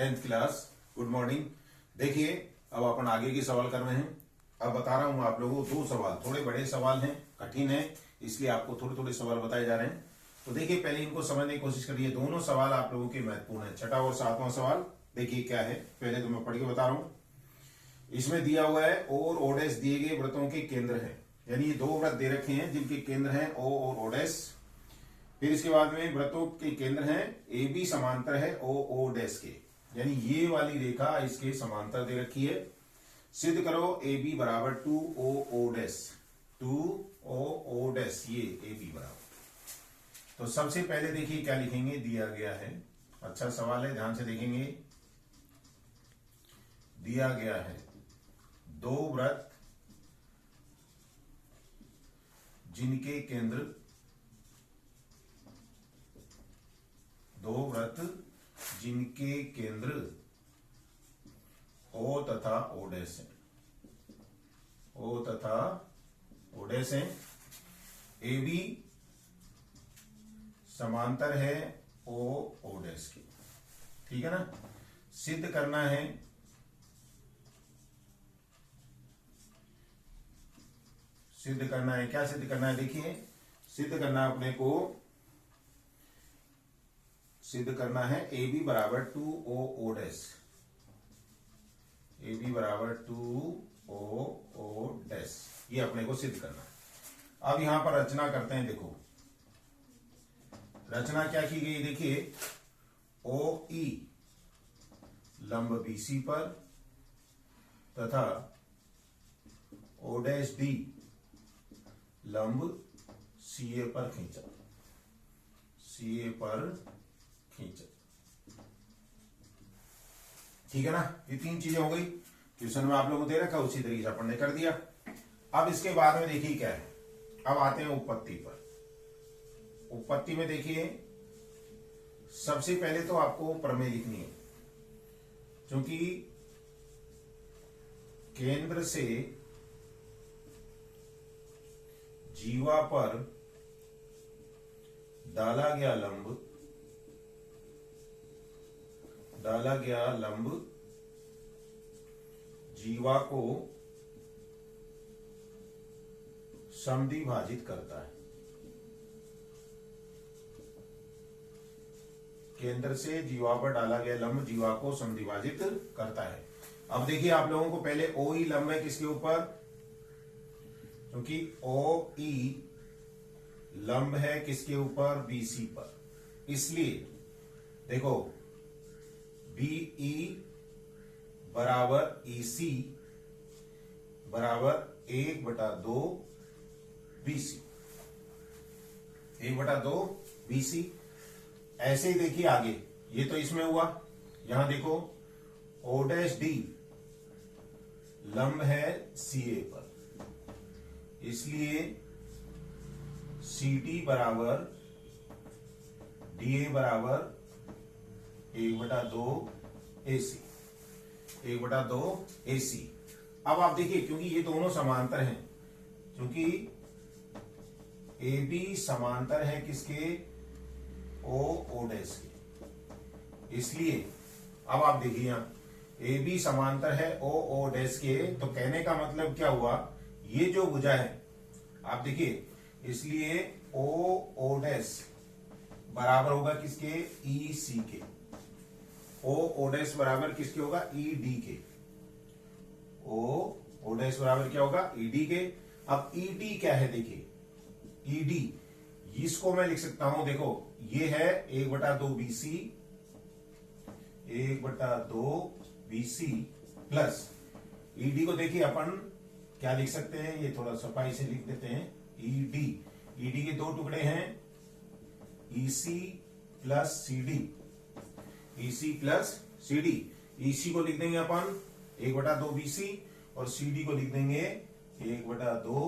10th class. Good morning. देखिए अब अपन आगे की सवाल कर रहे हैं। अब बता रहा हूं आप लोगों को दो सवाल, थोड़े बड़े सवाल हैं, कठिन है, इसलिए आपको थोड़े थोड़े सवाल बताए जा रहे हैं। तो देखिए पहले इनको समझने की कोशिश करिए। दोनों सवाल आप लोगों के महत्वपूर्ण है। छठा और सातवां सवाल देखिए क्या है, पहले तो मैं पढ़ के बता रहा हूं। इसमें दिया हुआ है और ओडेस दिए गए वृत्तों के केंद्र है, यानी ये दो वृत्त दे रखे हैं जिनके केंद्र हैं ओ और ओडेस। फिर इसके बाद में वृत्तों के केंद्र हैं ए बी समांतर है ओ ओ डैश के, यानी ये वाली रेखा इसके समांतर दे रखी है। सिद्ध करो ए बी बराबर 2 ओ ओ डैश, 2 ओ ओ डैश, ये ए बी बराबर। तो सबसे पहले देखिए क्या लिखेंगे, दिया गया है, अच्छा सवाल है, ध्यान से देखेंगे। दिया गया है दो वृत्त जिनके केंद्र, दो वृत्त जिनके केंद्र ओ तथा ओ डैश है, ओ तथा ओ डैश है। ए बी समांतर है ओ ओ डैश के, ठीक है ना। सिद्ध करना है, सिद्ध करना है, क्या सिद्ध करना है, देखिए सिद्ध करना है अपने को, सिद्ध करना है ए बी बराबर 2 ओ ओ डैश, ए बी बराबर 2 ओ ओ डैश, ये अपने को सिद्ध करना है। अब यहां पर रचना करते हैं। देखो रचना क्या की गई, देखिए ओ ई लंब बीसी पर तथा ओ डैश डी लंब सी ए पर खींचा, सी ए पर खींचा, ठीक है ना। ये तीन चीजें हो गई, ट्यूशन में आप लोगों को दे रखा, उसी तरीके से अपन ने कर दिया। अब इसके बाद में देखिए क्या है, अब आते हैं उत्पत्ति पर। उत्पत्ति में देखिए सबसे पहले तो आपको प्रमेय लिखनी है, क्योंकि केंद्र से जीवा पर डाला गया लंब जीवा को समद्विभाजित करता है। केंद्र से जीवा पर डाला गया लंब जीवा को समद्विभाजित करता है। अब देखिए आप लोगों को पहले ओ ई लंब है किसके ऊपर, क्योंकि ओ ई लंब है किसके ऊपर, बीसी पर, इसलिए देखो बीई बराबर ईसी बराबर 1/2 बीसी, 1/2 बीसी। ऐसे ही देखिए आगे, ये तो इसमें हुआ, यहां देखो ओ डैश डी लंब है सी ए पर, इसलिए सी टी बराबर डी ए बराबर 1/2 AC, 1/2 AC। अब आप देखिए क्योंकि ये दोनों समांतर हैं, क्योंकि ए बी समांतर है किसके, ओ ओ डैश के, इसलिए अब आप देखिए यहां ए बी समांतर है ओ ओ डैश के, तो कहने का मतलब क्या हुआ, ये जो भुजा है आप देखिए, इसलिए ओ ओ डैश बराबर होगा किसके, ई सी के, ओ ओ डैश बराबर किसके होगा, ई डी के, ओ ओ डैश बराबर क्या होगा, ई डी के। अब ई डी क्या है, देखिए ई डी, इसको मैं लिख सकता हूं, देखो ये है 1/2 BC, 1/2 BC प्लस ईडी को देखिए अपन क्या लिख सकते हैं, ये थोड़ा सफाई से लिख देते हैं, ईडी, ईडी के दो टुकड़े हैं, EC plus CD, EC plus CD. EC को लिख देंगे अपन 1/2 BC और सीडी को लिख देंगे 1/2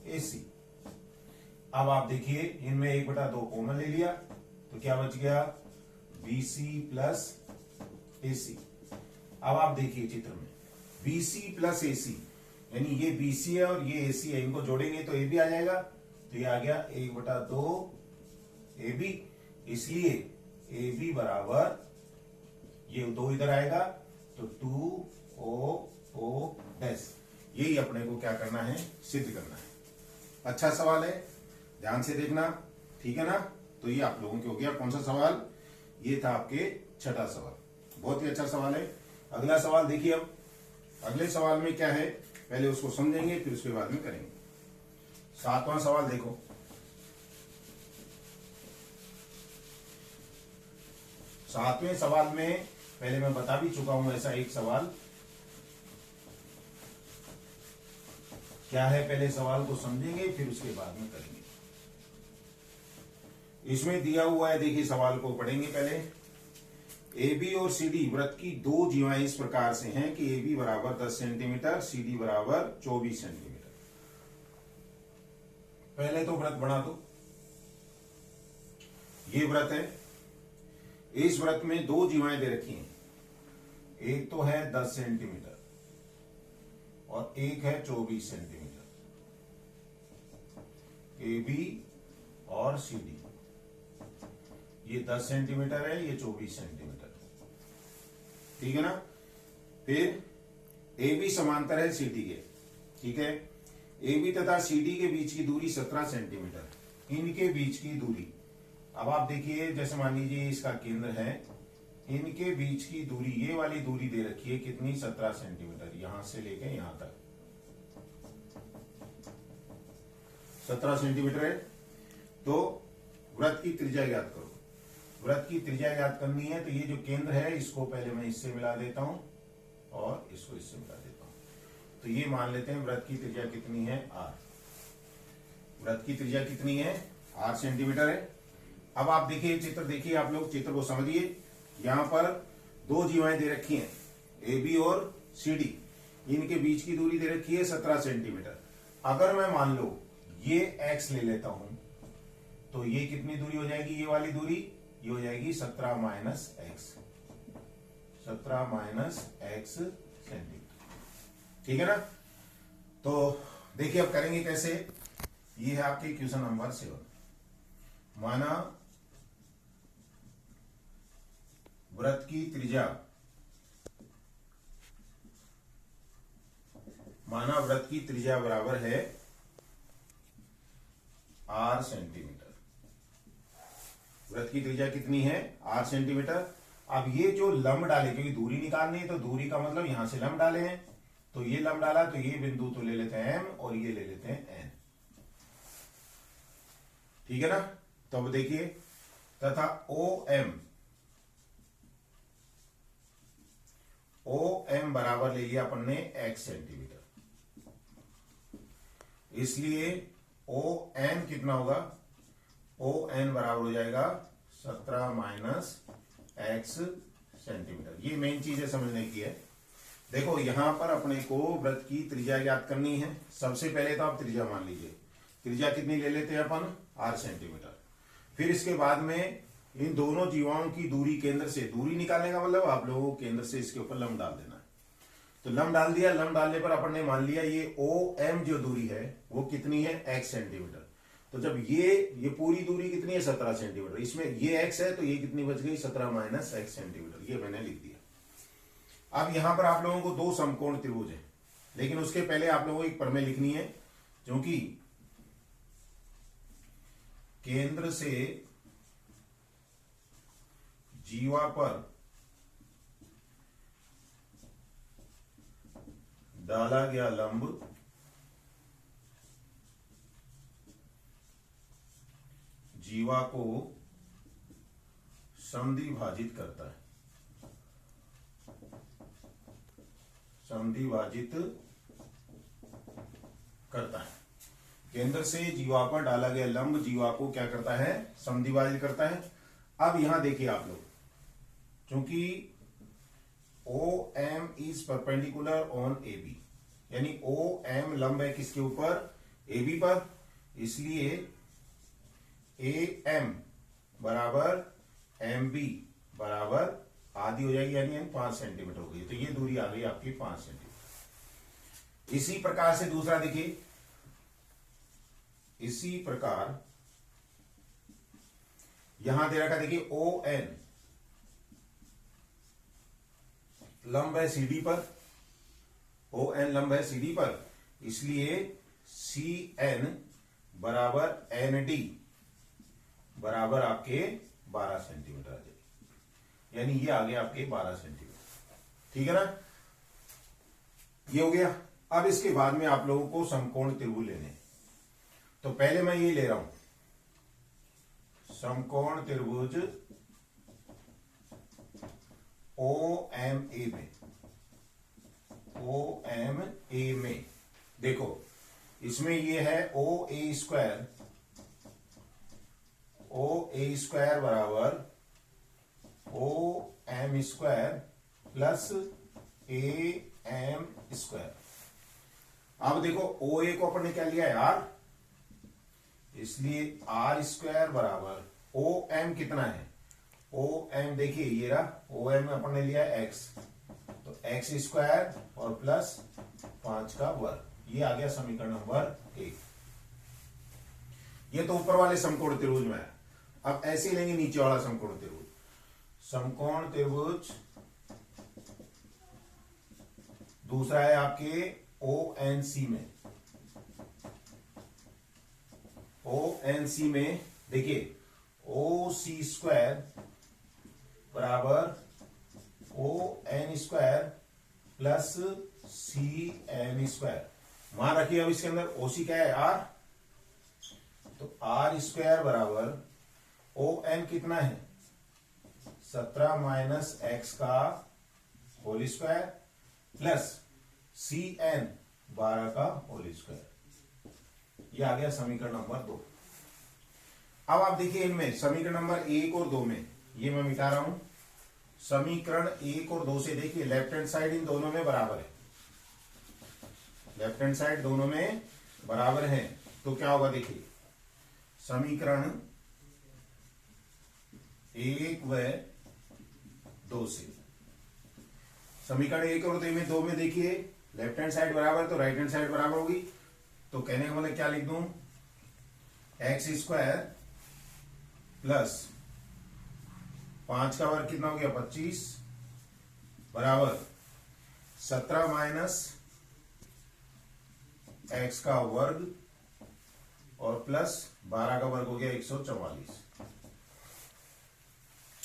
AC। अब आप देखिए इनमें 1/2 कॉमन ले लिया, तो क्या बच गया, BC प्लस AC। अब आप देखिए चित्र में BC प्लस AC, यानी ये BC है और ये AC है, इनको जोड़ेंगे तो AB आ जाएगा, तो ये आ गया 1/2 AB, इसलिए AB बराबर ये 2 इधर आएगा तो 2 OO'। यही अपने को क्या करना है, सिद्ध करना है। अच्छा सवाल है, ध्यान से देखना, ठीक है ना। तो ये आप लोगों के हो गया कौन सा सवाल, ये था आपके छठा सवाल, बहुत ही अच्छा सवाल है। अगला सवाल देखिए, अब अगले सवाल में क्या है पहले उसको समझेंगे फिर उसके बाद में करेंगे। 7वां सवाल देखो, सातवें सवाल में पहले मैं बता भी चुका हूं ऐसा एक सवाल क्या है, पहले सवाल को समझेंगे फिर उसके बाद में करेंगे। इसमें दिया हुआ है, देखिए सवाल को पढ़ेंगे पहले। AB और CD वृत्त की 2 जीवाएं इस प्रकार से हैं कि AB बराबर 10 सेंटीमीटर, CD बराबर 24 सेंटीमीटर। पहले तो वृत्त बना दो, ये वृत्त है, इस वृत्त में 2 जीवाएं दे रखी हैं, एक तो है 10 सेंटीमीटर और एक है 24 सेंटीमीटर। AB और CD, ये 10 सेंटीमीटर है, ये 24 सेंटीमीटर, ठीक है ना। फिर AB समांतर है CD के, ठीक है। AB तथा CD के बीच की दूरी 17 सेंटीमीटर, इनके बीच की दूरी, अब आप देखिए जैसे मान लीजिए इसका केंद्र है, इनके बीच की दूरी, ये वाली दूरी दे रखी है कितनी, 17 सेंटीमीटर, यहां से लेके यहां तक 17 सेंटीमीटर है। तो वृत्त की त्रिज्या ज्ञात करो। वृत्त की त्रिज्या ज्ञात करनी है तो ये जो केंद्र है इसको पहले मैं इससे मिला देता हूं और इसको इससे मिला देता हूं। तो ये मान लेते हैं वृत्त की त्रिज्या कितनी है, R। वृत्त की त्रिज्या कितनी है, R सेंटीमीटर है। अब आप देखिए चित्र, देखिए आप लोग चित्र को समझिए। यहां पर 2 जीवाएं दे रखी हैं, AB और CD, इनके बीच की दूरी दे रखी है 17 सेंटीमीटर। अगर मैं मान लो ये x ले लेता हूं तो ये कितनी दूरी हो जाएगी, ये वाली दूरी, ये हो जाएगी 17 माइनस x सेंटीमीटर, ठीक है ना। तो देखिए अब करेंगे कैसे, ये है आपके क्वेश्चन नंबर 7। माना वृत्त की त्रिज्या, माना वृत्त की त्रिज्या बराबर है R सेंटीमीटर। वृत्त की त्रिज्या कितनी है, R सेंटीमीटर। अब ये जो लंब डाले, क्योंकि दूरी निकालनी है तो दूरी का मतलब यहां से लंब डाले हैं, तो ये लंब डाला तो ये बिंदु तो ले लेते हैं M और ये ले लेते हैं N, ठीक है ना। तो अब देखिए, तथा OM बराबर ले लिया अपन ने x सेंटीमीटर, इसलिए ON कितना होगा, ON बराबर हो जाएगा 17 माइनस x सेंटीमीटर। ये मेन चीज है समझने की है। देखो यहां पर अपने को वृत्त की त्रिज्या ज्ञात करनी है। सबसे पहले तो आप त्रिज्या मान लीजिए, त्रिज्या कितनी ले लेते हैं अपन, R सेंटीमीटर। फिर इसके बाद में इन दोनों जीवाओं की दूरी, केंद्र से दूरी निकालने का मतलब आप लोगों को केंद्र से इसके ऊपर लंब डाल देना है। तो लंब डाल दिया, लंब डालने पर अपन ने मान लिया ये OM जो दूरी है वो कितनी है, x सेंटीमीटर। तो जब ये पूरी दूरी कितनी है, 17 सेंटीमीटर, इसमें ये x है तो ये कितनी बच गई, 17 माइनस x सेंटीमीटर, ये मैंने लिख दिया। अब यहां पर आप लोगों को 2 समकोण त्रिभुज है, लेकिन उसके पहले आप लोगों को एक प्रमेय लिखनी है, क्योंकि केंद्र से जीवा पर डाला गया लंब जीवा को समद्विभाजित करता है, समद्विभाजित करता है। केंद्र से जीवा पर डाला गया लंब जीवा को क्या करता है, समद्विभाजित करता है। अब यहां देखिए आप लोग, क्योंकि OM is perpendicular on AB, यानी OM लंब है किसके ऊपर, AB पर, इसलिए AM बराबर MB बराबर आधी हो जाएगी, यानी 5 सेंटीमीटर हो गई। तो ये दूरी आ गई आपकी 5 सेंटीमीटर। इसी प्रकार से दूसरा देखिए, इसी प्रकार यहां दे रखा, देखिए ON, लंब है CD पर, ON लंब है CD पर, इसलिए CN बराबर ND बराबर आपके 12 सेंटीमीटर आ जाएगी, यानी ये आ गया आपके 12 सेंटीमीटर। ठीक है ना, ये हो गया। अब इसके बाद में आप लोगों को समकोण त्रिभुज लेने हैं। तो पहले मैं ये ले रहा हूं समकोण त्रिभुज OMA में, OMA में देखो, इसमें ये है OA स्क्वायर, OA स्क्वायर बराबर OM square plus AM square. अब देखो OA को अपन ने क्या लिया है R, इसलिए R स्क्वायर बराबर OM कितना है, OM देखिए ये रहा, OM में अपन ने लिया है X, तो X स्क्वायर और प्लस 5 का वर्ग, ये आ गया समीकरण नंबर 1। ये तो ऊपर वाले समकोण त्रिभुज में है। अब ऐसे लेंगे नीचे वाला समकोण त्रिभुज, समकोण त्रिभुज दूसरा है आपके ONC में, ONC में देखिए OC स्क्वायर बराबर ON square plus CN square. मान रखिए अब इसके अंदर OC क्या है R, तो R स्क्वायर बराबर ON कितना है 17 माइनस x का होल स्क्वायर प्लस CN 12 का होल स्क्वायर। ये आ गया समीकरण नंबर 2। अब आप देखिए इनमें समीकरण नंबर 1 और 2 में, ये मैं मिटा रहा हूं, समीकरण 1 और 2 से देखिए लेफ्ट हैंड साइड इन दोनों में बराबर है, लेफ्ट हैंड साइड दोनों में बराबर है, तो क्या होगा देखिए समीकरण 1 व 2 से, समीकरण 1 और 2 में देखिए लेफ्ट हैंड साइड बराबर तो राइट हैंड साइड बराबर होगी, तो कहने का मतलब क्या लिख दूं, एक्स स्क्वायर प्लस 5 का वर्ग कितना हो गया 25 बराबर 17 माइनस एक्स का वर्ग और प्लस 12 का वर्ग हो गया 144।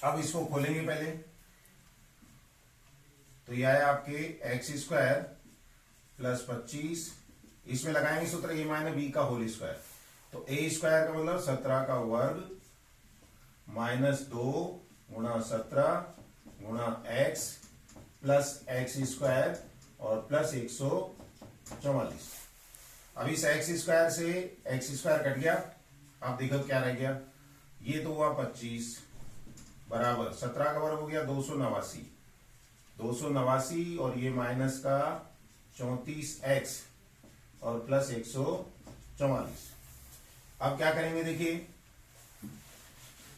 अब इसको खोलेंगे पहले, तो यह है आपके एक्स स्क्वायर प्लस 25, इसमें लगाएंगे सूत्र ए माइनस बी का होल स्क्वायर, तो ए स्क्वायर का मतलब 17 का वर्ग माइनस 2 गुणा 17 गुणा एक्स प्लस एक्स स्क्वायर और प्लस 144। अब इस एक्स स्क्वायर से एक्स स्क्वायर कट गया, अब देखो क्या रह गया, ये तो हुआ 25 बराबर 17 का वर्ग हो गया 289, 289 और ये माइनस का 34x और प्लस 144। अब क्या करेंगे देखिए,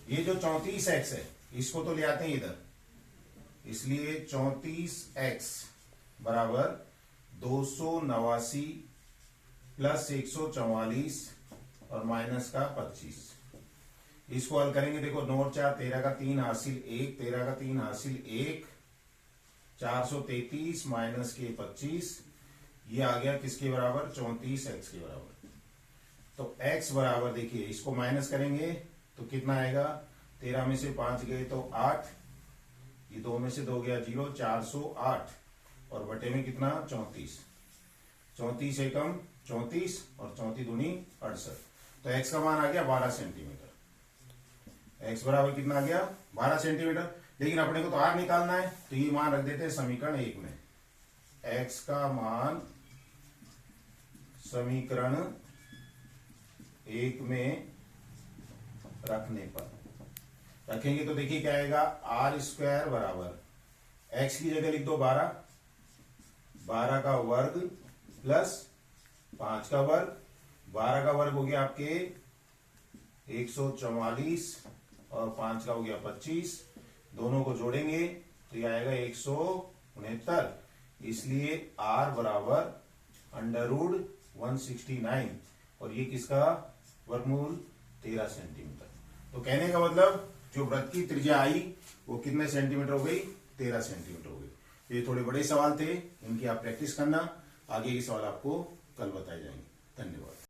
ये जो 34x है इसको तो ले आते हैं इधर, इसलिए 34x बराबर 289 प्लस 144 और माइनस का 25। इसको हल करेंगे, देखो 9 4 13 का 3 हासिल 1, 13 का 3 हासिल 1, 433 माइनस के 25, ये आ गया किसके बराबर 34x के बराबर। तो x बराबर देखिए इसको माइनस करेंगे तो कितना आएगा, 13 में से 5 गए तो 8, ये 2 में से 2 गया 0, 408 और बटे में कितना 34, 34 एकम 34 और 34 दूनी 68, तो x का मान आ गया 12 सेंटीमीटर। x बराबर कितना आ गया 12 सेंटीमीटर। लेकिन अपने को तो r निकालना है, तो ये मान रख देते हैं समीकरण 1 में, x का मान समीकरण 1 में रखने पर रखेंगे तो देखिए क्या आएगा, आर स्क्वायर बराबर x की जगह लिख दो 12, 12 का वर्ग प्लस 5 का वर्ग, 12 का वर्ग हो गया आपके 144 और 5 का हो गया 25, दोनों को जोड़ेंगे तो ये आएगा 169, इसलिए r बराबर √169 और ये किसका वर्गमूल 13 सेंटीमीटर। तो कहने का मतलब जो वृत्त की त्रिज्या आई वो कितने सेंटीमीटर हो गई, 13 सेंटीमीटर हो गई। तो ये थोड़े बड़े सवाल थे, इनकी आप प्रैक्टिस करना। आगे के सवाल आपको कल बताए जाएंगे। धन्यवाद।